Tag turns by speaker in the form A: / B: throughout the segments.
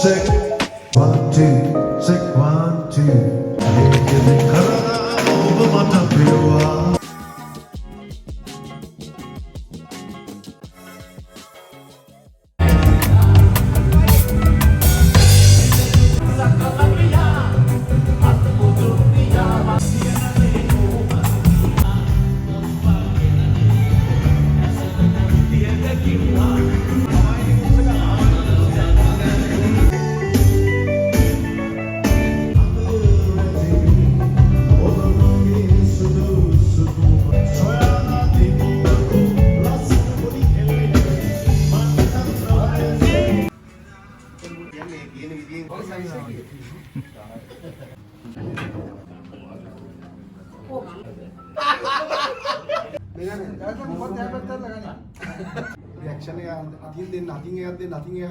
A: check, 1, 2, check, 1, 2.
B: Reaction ya, nothing ya.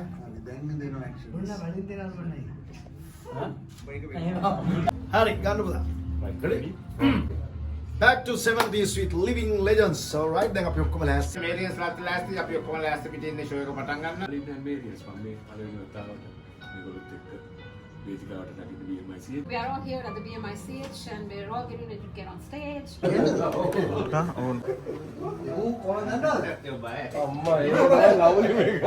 B: Hari, ganun pula. Ready? Back to 70's with living legends. Alright, දැන් අපි ඔක්කොම ලෑස්ති.
C: Marians ලෑස්ති අපි ඔක්කොම ලෑස්ති පිටින් ඉන්නේ ෂෝ එක පටන් ගන්න.
D: Marians මම මේ පළවෙනි වතාවට මේගොල්ලොත් එක්ක වේදිකාවට නැගිටින BMICH.
E: We are all here at the BMICH and we're all getting ready to get on stage.
B: අම්මා ඒක ලව්ලි මේක.